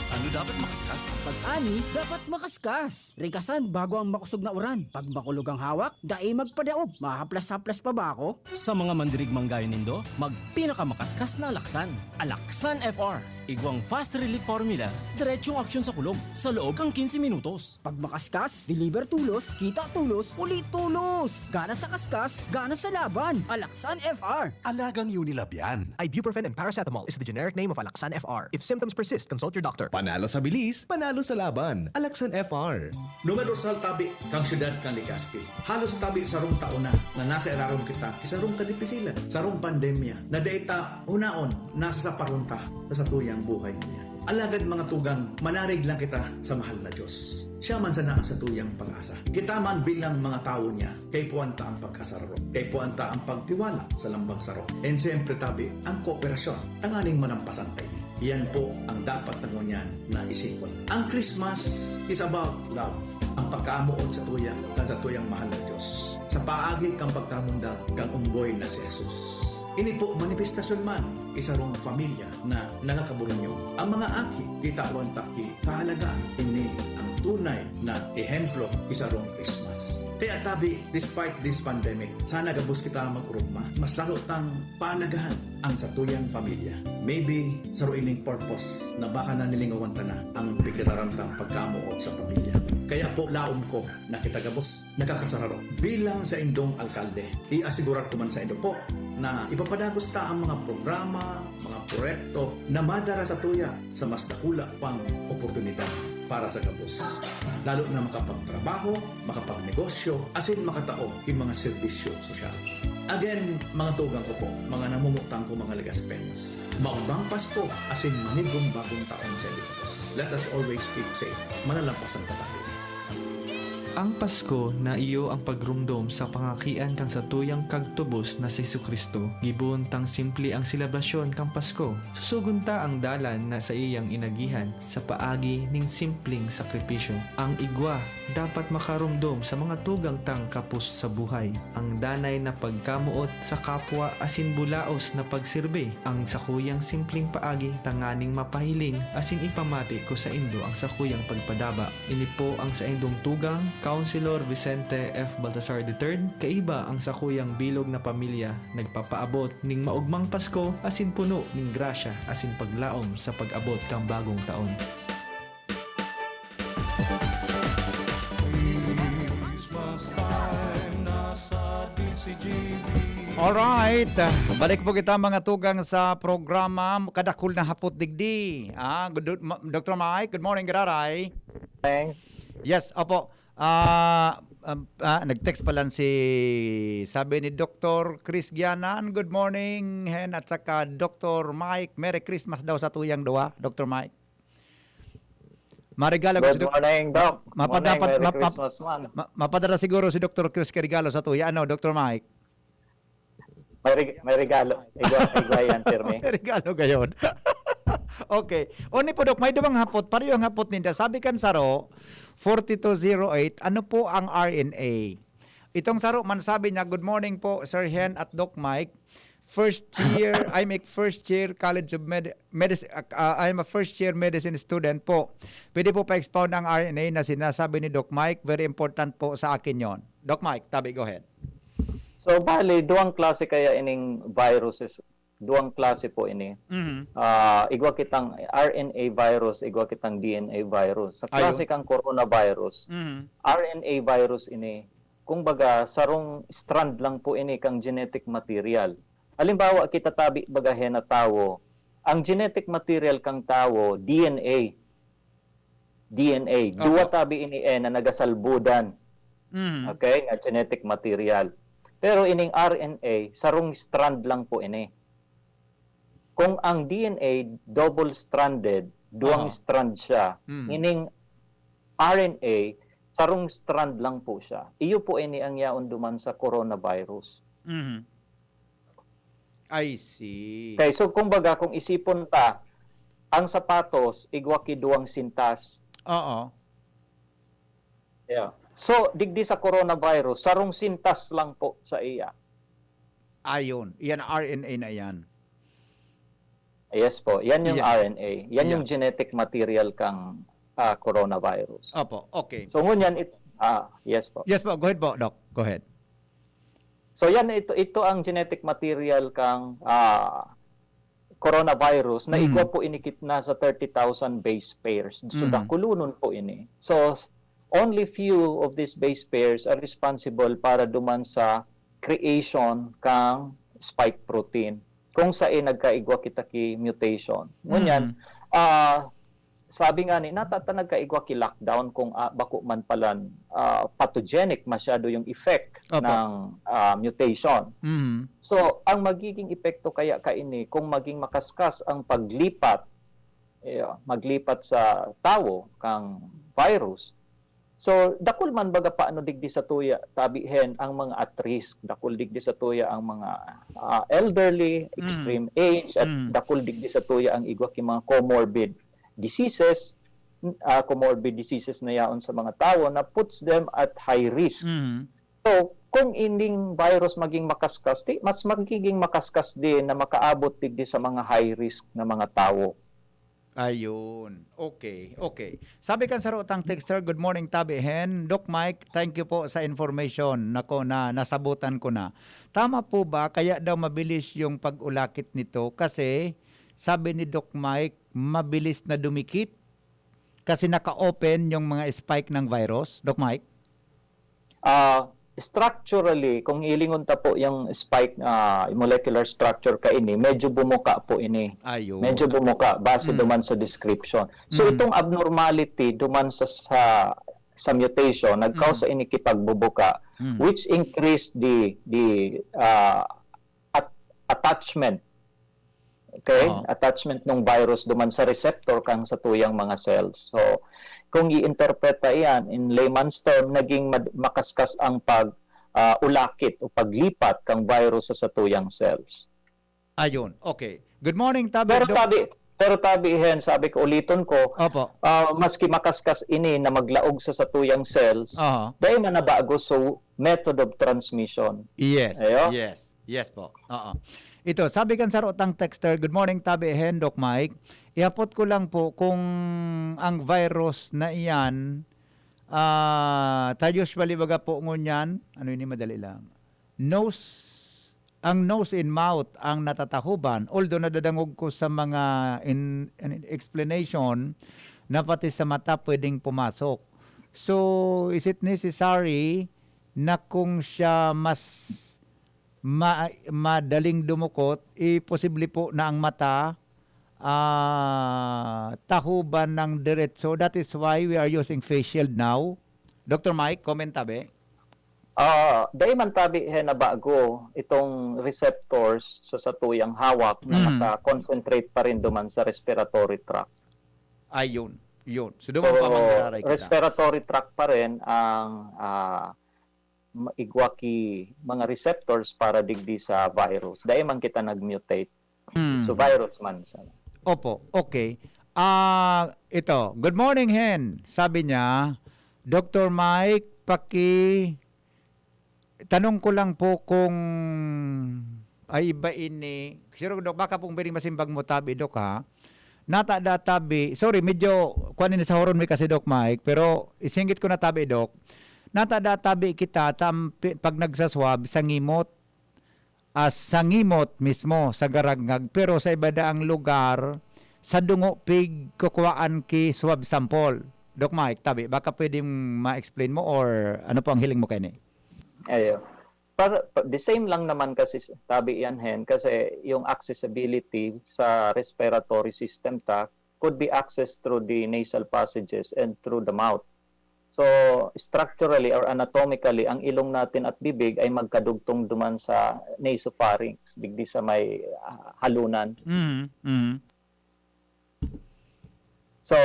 H: Ano dapat makaskas?
I: Pag-ani, dapat makaskas. Rikasan bago ang makusog na uran. Pag makulog ang hawak, dai magpadaog. Mahaplas-haplas pa ba ako?
H: Sa mga mandirigmang gaya nindo, magpinakamakaskas na Alaksan. Alaksan FR. Igwang fast relief formula, diretsong aksyon sa kulog sa loob ng 15 minutos.
I: Pag makaskas, deliver tulos, kita tulos, ulit tulos. Gana sa kaskas, gana sa laban. Alaksan FR.
J: Alagang Unilab yan.
K: Ibuprofen and paracetamol is the generic name of Alaksan FR. If symptoms persist, consult your doctor.
G: Panalo sa bilis, panalo sa laban. Alaksan FR.
L: Numerosal tabi kang syudad kang Legazpi. Halos tabi sa rong taon na nasa eraron kita kisarong kadipisilan, sarong pandemya na data unaon nasa sa parunta sa tuyang buhay niya. Alagad mga tugang, manarig lang kita sa mahal na Diyos. Siya man sana sa tuyang pag-asa. Kita man bilang mga tao niya, kay puwanta ang pagkasararo, kay puwanta ang pagtiwala sa lambang saro. And siyempre tabi, ang kooperasyon, tanganing manampasantay niya. Yan po ang dapat nangunyan na isipon. Ang Christmas is about love. Ang pagkaamuon sa tuyang mahal na Diyos. Sa paagid kang pagkamundang kang umboy na si Jesus. Ini po manifestasyon man isarong pamilya na nagakaburinyo. Ang mga aki, kita wantaki, kahalagaan, ini ang tunay na ehemplo isarong Christmas. Kaya tabi, despite this pandemic, sana gabos kita mag-urugma. Mas lalo tang pahalagahan ang satuyang pamilya. Maybe sa ining purpose na baka na nilingawan ta na ang biglatarantang pagkamuot sa pamilya. Kaya po laom ko na kita gabos nakakasararo. Bilang sa indong alkalde, iasigurar ko man sa indo po na ipapadagos ta ang mga programa, mga proyekto na madara sa tuya sa mas dakula pang oportunidad para sa gabos. Lalo na makapagtrabaho, makapagnegosyo, asin makatao yung mga serbisyo sosyal. Again, mga tugang ko po, mga namumutang ko mga Legaspeños. Magbang Pasko, asin manigong bagong taon sa Ilocos. Let us always keep safe. Manalampasan pa tayo.
J: Ang Pasko na iyo ang pagrumdom sa pangakian kang sa tuyang kagtubos na si Jesucristo. Gibuntang simple ang seleblasyon kang Pasko. Susugunta ang dalan na sa iyang inagihan sa paagi ning simpleng sakripisyo. Ang igwa dapat makarumdom sa mga tugang tang kapus sa buhay. Ang danay na pagkamuot sa kapwa asin bulaos na pagsirbe. Ang sakuyang simpleng paagi tanganing mapahiling asin ipamati ko sa indo ang sakuyang pagpadaba. Ini po ang sa indong tugang Councilor Vicente F. Baltasar III, kaiba ang sakuyang bilog na pamilya, nagpapaabot ning maugmang Pasko asin puno ning grasya asin paglaom sa pag-abot kang bagong taon.
C: Alright, balik po kita mga tugang sa programa Kadakul na Hapot Digdi. Dr. Mike, good morning, Gararay.
D: Thanks.
C: Yes, opo. Nag-text pala sabi ni Dr. Chris Gianan, good morning, hen, at saka Dr. Mike, Merry Christmas daw sa tuyang duwa, Dr. Mike. Marigalo
D: Good morning, Doc. Merry Christmas, man.
C: Mapadala siguro si Dr. Chris Carigalo sa tuya. Ano, Dr. Mike?
D: May regalo. Igwa yan, Terme.
C: May regalo gayon. Okay. Oni po, Dok, may dumang hapot. Pareho ang hapot ninda. Sabi kan saro, 4208, ano po ang RNA? Itong saro man sabi niya, good morning po, Sir Hen at Doc Mike. I'm a first year college of medicine. I'm a first year medicine student po. Pwede po pa-expound ang RNA na sinasabi ni Doc Mike. Very important po sa akin yon. Doc Mike, tabi, go ahead.
D: So, bali, duwang klase kaya ining viruses. Duwang klase po ini. Igwa kitang RNA virus, igwa kitang DNA virus. Sa klase kang coronavirus, RNA virus ini, kung baga, sarong strand lang po ini kang genetic material. Halimbawa, kita tabi bagahen na tawo, ang genetic material kang tawo, DNA. Duwa tabi ini na nagasalbudan. Okay? Nga genetic material. Pero ining RNA, sarong strand lang po ini. Kung ang DNA, double-stranded, duwang strand siya, ining RNA, sarong strand lang po siya. Iyo po ini ang yaon duman sa coronavirus.
C: I see.
D: Okay, so kumbaga, kung isipon ta, ang sapatos, igwa ki duwang sintas.
C: Oo.
D: Yeah. So, digdi sa coronavirus, sarong sintas lang po sa iya.
C: Ayon. Yan, RNA na yan.
D: Yes po. Yan yung RNA. Yan yung genetic material kang coronavirus.
C: Opo. Okay.
D: So, ngunyan, yes po.
C: Yes po. Go ahead po, Doc. Go ahead.
D: So, yan, ito ang genetic material kang coronavirus na igwa po inikit na sa 30,000 base pairs. So, dakulunon po ini. So, only few of these base pairs are responsible para duman sa creation kang spike protein. Kung saan nagkaigwa kita ki mutation. Ngunyan, sabi nga ni, nagkaigwa ki lockdown kung bako man palan pathogenic masyado yung effect ng mutation. So, ang magiging epekto kaya kaini kung maging makaskas ang maglipat sa tao kang virus. So, dakul man baga paano digdi sa tuya, tabihen ang mga at risk. Dakul digdi sa tuya ang mga elderly, extreme age, at dakul digdi sa tuya ang igwa ki mga comorbid diseases na yaon sa mga tao na puts them at high risk. So, kung ining virus maging makaskas, mas magiging makaskas din na makaabot digdi sa mga high risk na mga tao.
C: Ayun. Okay. Sabi kan sa rotang texter, good morning Tabi Hen. Doc Mike, thank you po sa information. Nako na nasabutan ko na. Tama po ba kaya daw mabilis yung pag-ulakit nito kasi sabi ni Doc Mike, mabilis na dumikit kasi naka-open yung mga spike ng virus, Doc Mike?
D: Structurally, kung ilingon ta po yung spike molecular structure ka ini, medyo bumuka po ini.
C: Ayun.
D: Medyo bumuka base duman sa description. So itong abnormality duman sa mutation nagcause sa ini kipagbubuka which increase the attachment Okay?
C: Oo.
D: Attachment ng virus duman sa receptor kang sa tuyang mga cells. So, kung i-interpreta yan in layman's term, naging makaskas ang ulakit o paglipat kang virus sa tuyang cells.
C: Ayun. Okay. Good morning, Tabi.
D: Pero tabi hen, sabi ko uliton ko,
C: Opo.
D: maski makaskas ini na maglaog sa tuyang cells,
C: Aha.
D: dahil man nabago so method of transmission.
C: Yes.
D: Ayo?
C: Yes. Yes po. Oo. Ito, sabi kan sa rotang texter, good morning, Tabi, Hen, Doc Mike. Iapot ko lang po kung ang virus na iyan, tayo usually baga po ngunyan, ano yun, madali lang. Ang nose and mouth ang natatahuban, although nadadangog ko sa mga explanation na pati sa mata pwedeng pumasok. So, is it necessary na kung siya mas madaling dumukot, posible po na ang mata tahuban ng diretso. That is why we are using face shield now. Dr. Mike, comment tabi.
D: Dahil man tabi hen na bago itong receptors sa tuyang hawak na naka-concentrate pa rin duman sa respiratory tract.
C: Ayun. Yun. So, duman pa mangyararay kita.
D: Respiratory tract pa rin ang igwaki mga receptors para digdi sa virus. Dahil man kita nag-mutate. So, virus man.
C: Opo. Okay. Ito. Good morning, Hen. Sabi niya, Dr. Mike, tanong ko lang po kung ay iba ini. Siro Dok, baka pong bering masimbag mo tabi, Dok, ha? Tabi. Sorry, medyo kuan ini sa horon mi kasi, Doc Mike, pero isingit ko na tabi, Dok. Tabi kita pag nagsaswab sa ngimot. Sa ngimot mismo, sa garagngag. Pero sa iba daang lugar, sa dungo pig kukuhaan ki swab sample. Doc Mike, tabi, baka pwedeng ma-explain mo or ano po ang hiling mo kayo ni?
D: Ayo. The same lang naman kasi tabi yan hen kasi yung accessibility sa respiratory system could be accessed through the nasal passages and through the mouth. So structurally or anatomically ang ilong natin at bibig ay magkadugtong duman sa nasopharynx digdi sa may halunan. So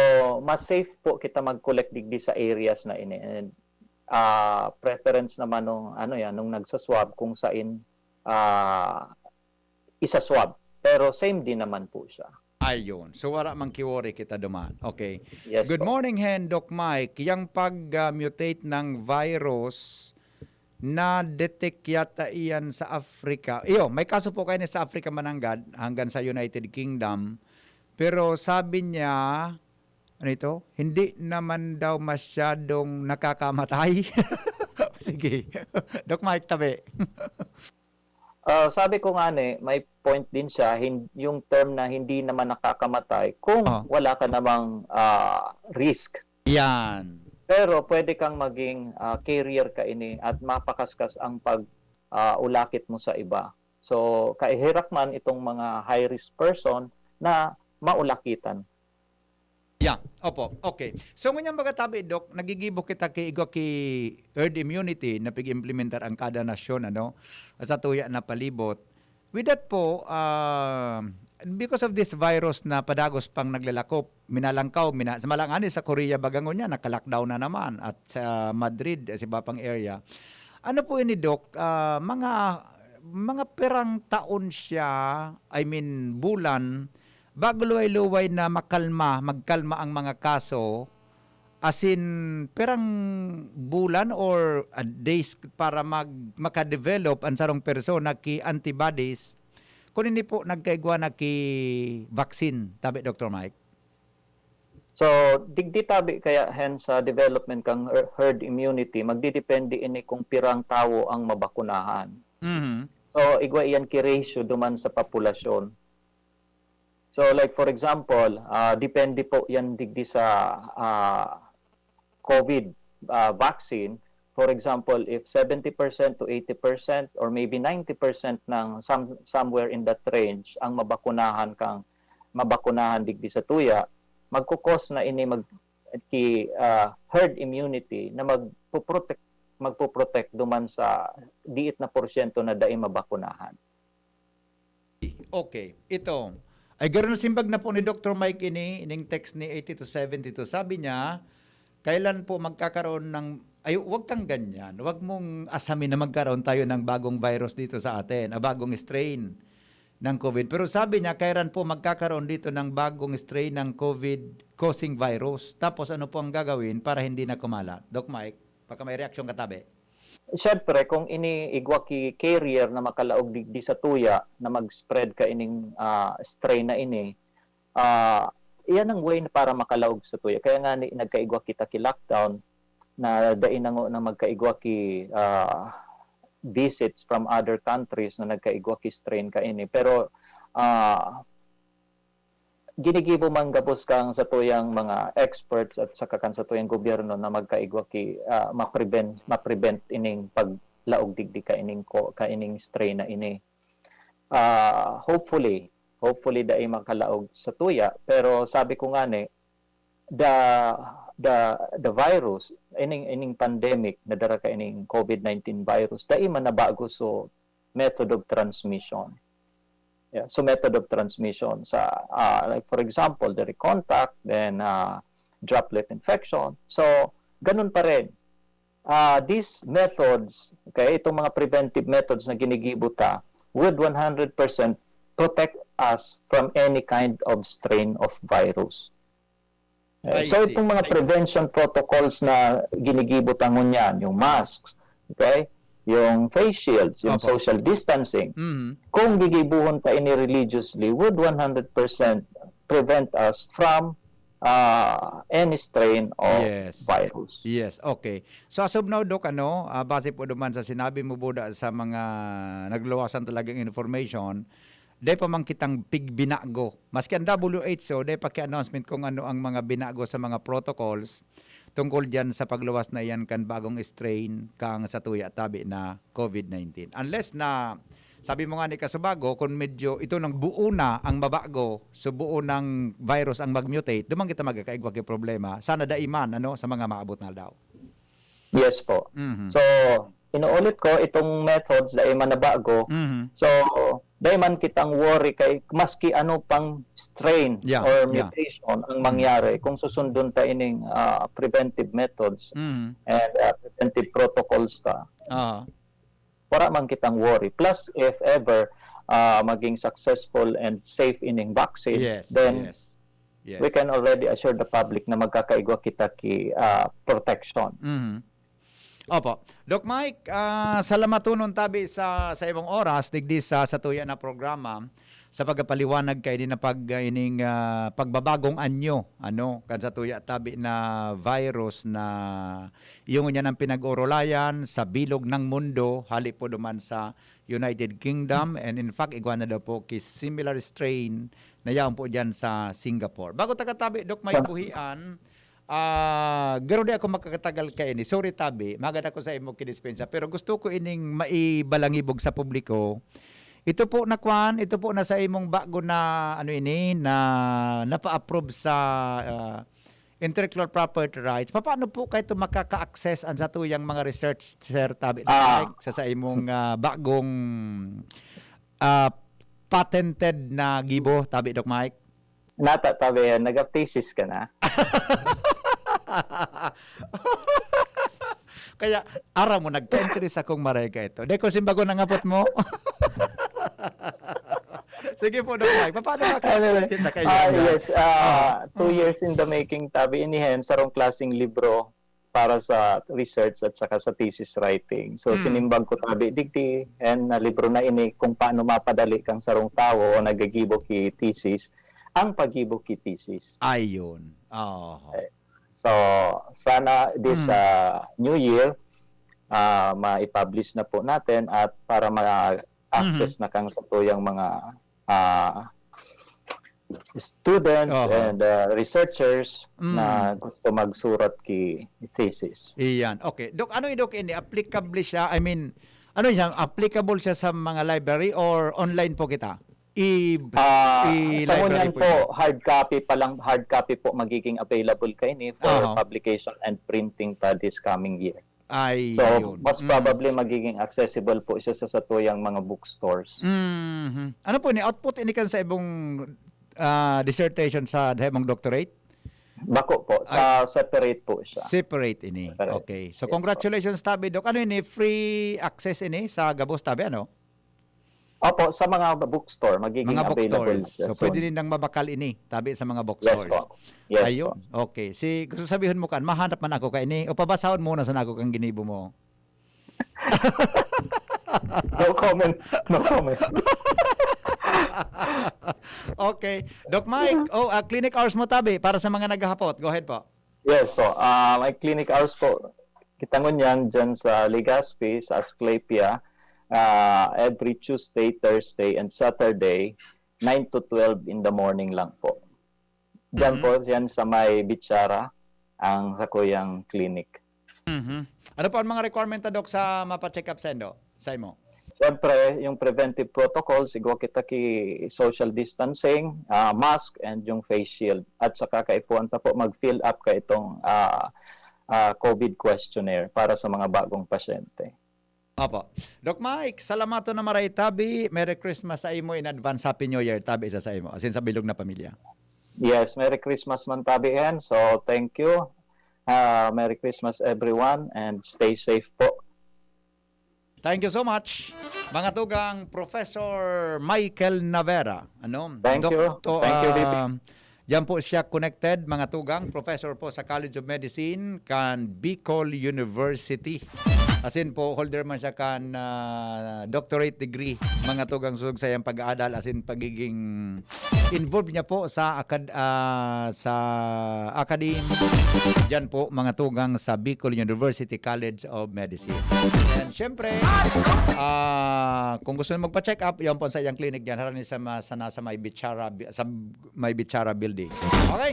D: mas safe po kita mag-collect digdi sa areas na ini. And preference naman nung nung nagsaswab kung saan isa-swab. Pero same din naman po siya.
C: Ayun. So wala mang kiwori kita duman. Okay.
D: Yes,
C: Good
D: po.
C: morning, Hen, Doc Mike. Yang pag-mutate ng virus na detect yata iyan sa Africa. May kaso po kayo sa Africa mananggad hanggang sa United Kingdom. Pero sabi niya, hindi naman daw masyadong nakakamatay. Sige. Doc Mike, tabi.
D: Sabi ko nga may point din siya, yung term na hindi naman nakakamatay kung wala ka namang risk.
C: Yan.
D: Pero pwede kang maging carrier ka ini at mapakaskas ang pag-ulakit mo sa iba. So, kaihirak man itong mga high-risk person na maulakitan.
C: Yeah, opo. Okay. So ngunyan magatabi, Doc, nagigibo kita kay herd immunity na pig-implementar ang kada nasyon sa tuya na palibot. With that po, because of this virus na padagos pang naglalakop, minalangkaw, sa malangani sa Korea bagangon niya, naka-lockdown na naman at sa Madrid, sa iba pang area. Ano po ini, Doc? Mga perang taon siya, bulan, bago luway-luway na magkalma ang mga kaso, as in, perang bulan or days para makadevelop ang sarong persona ki antibodies, kung hindi po nagkaigwa na ki vaccine, tabi Dr. Mike?
D: So, digdi tabi kaya hence sa development kang herd immunity, magdidepende ini kung pirang tao ang mabakunahan. So, igwa iyan ki ratio duman sa populasyon. So like for example, depende po yan digdi sa COVID vaccine. For example, if 70% to 80% or maybe 90% ng somewhere in that range ang mabakunahan digdi sa tuya, magkukos na ini herd immunity na magpo-protect duman sa diit na porsyento na dai mabakunahan.
C: Okay, ito. Ay gano'n simbag na po ni Dr. Mike ining text ni 80 to 72. Sabi niya, kailan po magkakaroon ng, ay wag kang ganyan, wag mong asamin na magkaroon tayo ng bagong virus dito sa atin, bagong strain ng COVID. Pero sabi niya, kailan po magkakaroon dito ng bagong strain ng COVID-causing virus? Tapos ano po ang gagawin para hindi na kumalat? Doc Mike, baka may reaksyon katabi.
D: Siyempre, kung iniigwa ki carrier na makalaog di sa tuya na mag-spread ka ining strain na ini, iyan ang way na para makalaog sa tuya. Kaya nga nagkaigwa kita ki lockdown na dain na na magkaigwa ki visits from other countries na nagkaigwa ki strain ka ini. Pero ginigibo man gabos kang sa tuyang mga experts at saka kan sa tuyang gobyerno na magkaigwa ki ma-prevent ining paglaog digdi ka ining strain na ini. Hopefully dai makalaog sa tuya, pero sabi ko nga ni the virus ining pandemic na dara ka ining COVID-19 virus dai man nabago so method of transmission. Yeah, so method of transmission sa like for example, direct contact, then droplet infection. So ganun pa rin. These methods, okay, itong mga preventive methods na ginigibo ta would 100% protect us from any kind of strain of virus. So itong mga prevention protocols na ginigibo tangon yan, yung masks, okay, yung face shields, yung social distancing, kung gigibuhon pa ini religiously, would 100% prevent us from any strain of virus.
C: Yes, okay. So as of now, Doc, base po naman sa sinabi mo, Buda, sa mga nagluwasan talagang information, dahil pa mang kitang pigbinago. Maski ang WHO, dahil pa ki-announcement kung ano ang mga binago sa mga protocols tungkol dyan sa pagluwas na yan kan bagong strain kang sa tuya tabi na COVID-19. Unless na, sabi mo nga ni Kasubago, kung medyo ito ng buo na ang mabago, so buo ng virus ang mag-mutate, dumang kita magkakaigwa kay problema. Sana daiman sa mga maabot na daw.
D: Yes po. So, inuulit ko, itong methods dahil man nabago, so dahil man kitang worry kay maski ano pang strain or mutation ang mangyari kung susundon ta ining preventive methods and preventive protocols ta. Para man kitang worry. Plus, if ever maging successful and safe ining vaccine, then we can already assure the public na magkakaigwa kita ki protection.
C: Opo. Doc Mike, salamatunon tabi sa imong oras digdi sa tuya na programa sa pagpaliwanag kay din na pagbabagong anyo kan sa tuya tabi na virus na yung niya ng pinag-urulayan sa bilog ng mundo hali po duman sa United Kingdom and in fact igwa na daw po ki similar strain na yaon po diyan sa Singapore. Bago tabi Doc Mike buhian, garo di ako makakatagal ka ini. Sorry tabi, maganda ko sa imo kidispensa. Pero gusto ko ining maibalangibog sa publiko. Ito po na sa imong bago na na napa-approve sa intellectual property rights. Paano po kayo makaka-access ang sa tuyang mga research sir tabi sa imong bagong patented na gibo tabi Doc Mike?
D: Nata tabi, nag-thesis ka na.
C: Kaya ara mo nagka-interest akong marega ito. Deko simbago nangapot mo. Sige po Doc Mike, paano maka-access kita kayo?
D: Yes, 2 years in the making tabi inihen sarong klaseng libro para sa research at saka sa thesis writing. So sinimbag ko tabi digdi and na libro na ini kung paano mapadali kang sarong tawo o nagagibo ki thesis ang pagibo ki thesis.
C: Ayun.
D: So sana this new year ma-publish na po natin at para ma-access na kang sa tuyang mga students and researchers na gusto magsurat ki thesis.
C: Iyan. Okay. Dok, Dok, ini applicable siya? I mean, applicable siya sa mga library or online po kita?
D: Sa ngunyan po, hard copy po magiging available kayo for publication and printing pa this coming year. So, most probably magiging accessible po siya sa tuyang mga bookstores.
C: Ano po ni output ini kan sa ibong dissertation sa mong doctorate?
D: Bako po, sa separate po siya.
C: Separate ini.
D: Separate.
C: Okay. So congratulations tabi Doc. Ano ini free access ini sa Gabos tabi ano?
D: Opo, sa mga bookstore, magiging
C: Mga
D: available
C: bookstores.
D: siya
C: So
D: soon.
C: pwede din nang mabakal ini tabi sa mga
D: Yes
C: bookstores.
D: po. Yes
C: Ayun.
D: po.
C: Okay. Si gusto sabihin mo kan mahanap man ako ka ini o pabasahon muna sa nako kang ginibo mo.
D: No comment. No comment.
C: Okay. Doc Mike, clinic hours mo tabi para sa mga naghahapot. Go ahead po.
D: Yes po. My clinic hours po, kitangon yan dyan sa Legazpi, sa Asclepia, every Tuesday, Thursday, and Saturday, 9 to 12 in the morning lang po. Dyan po, yan sa may Bitsara, ang sakuyang clinic.
C: Ano po ang mga requirement na Doc sa mapa-check up sendo? Sa imo?
D: Siyempre, yung preventive protocols, siguro kita ki social distancing, mask, and yung face shield. At saka kaipuan ta po mag-fill up ka itong COVID questionnaire para sa mga bagong pasyente.
C: Opo. Doc Mike, salamat na maray tabi. Merry Christmas sa imo in advance. Happy New Year tabi sa imo. Asin sa bilog na pamilya.
D: Yes, Merry Christmas man tabi hen. So, thank you. Merry Christmas everyone and stay safe po.
C: Thank you so much. Mga tugang Professor Michael Navera. Ano?
D: Thank you. Thank you, VP.
C: Yan po siya connected, mga tugang. Professor po sa College of Medicine kan Bicol University. Asin po, holder man siya kan doctorate degree. Mga tugang susug sa iyang pag-aadal. Asin pagiging involved niya po sa academe. Diyan po, mga tugang sa Bicol University College of Medicine. And syempre, kung gusto nyo magpa-check up, yan po sa iyang clinic diyan. Harani sa may Bitsara building. Okay.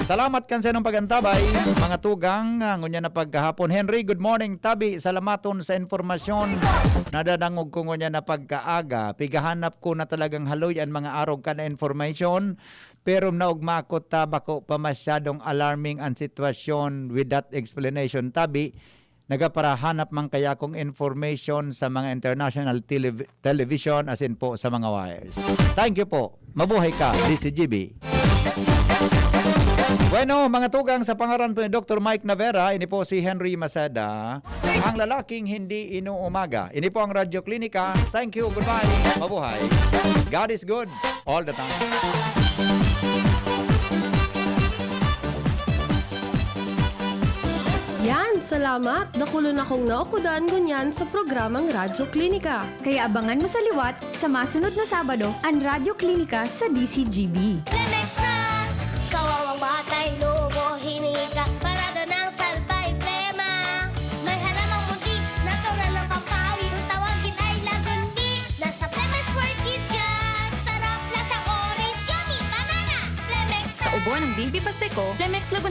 C: Salamat kan sa inong pagantabay, mga tugang. Ngunya na pagkahapon. Henry, good morning. Tabi, salamaton sa informasyon. Nadadangog ko ngunya na pagkaaga. Pigahanap ko na talagang haloy ang mga arog ka na information. Pero naugma ko bako pa masyadong alarming ang sitwasyon with that explanation. Tabi, nagaparahanap man kaya kong information sa mga international television as in po sa mga wires. Thank you po. Mabuhay ka, DCGB. Bueno, mga tugang, sa pangaran po ni Dr. Mike Navera, ini po si Henry Masada, ang lalaking hindi inuumaga. Ini po ang Radyo Klinika. Thank you, goodbye, mabuhay. God is good all the time.
B: Yan, salamat. Nakulon akong naukudan kunyan sa programang Radyo Klinika.
A: Kaya abangan mo sa liwat sa masunod na Sabado ang Radyo Klinika sa DCGB.
M: Lemex na! Kawawang batay, lubo, hinika, parado ng salbay, plema. May halamang muntik, natural ng pampawi, kung tawagin ay lagundi. Nasa Lemex World Kids yan, sarap lasang orange, yummy, banana. Lemex na!
N: Sa ubo ng Baby Pasteco, Lemex Lagun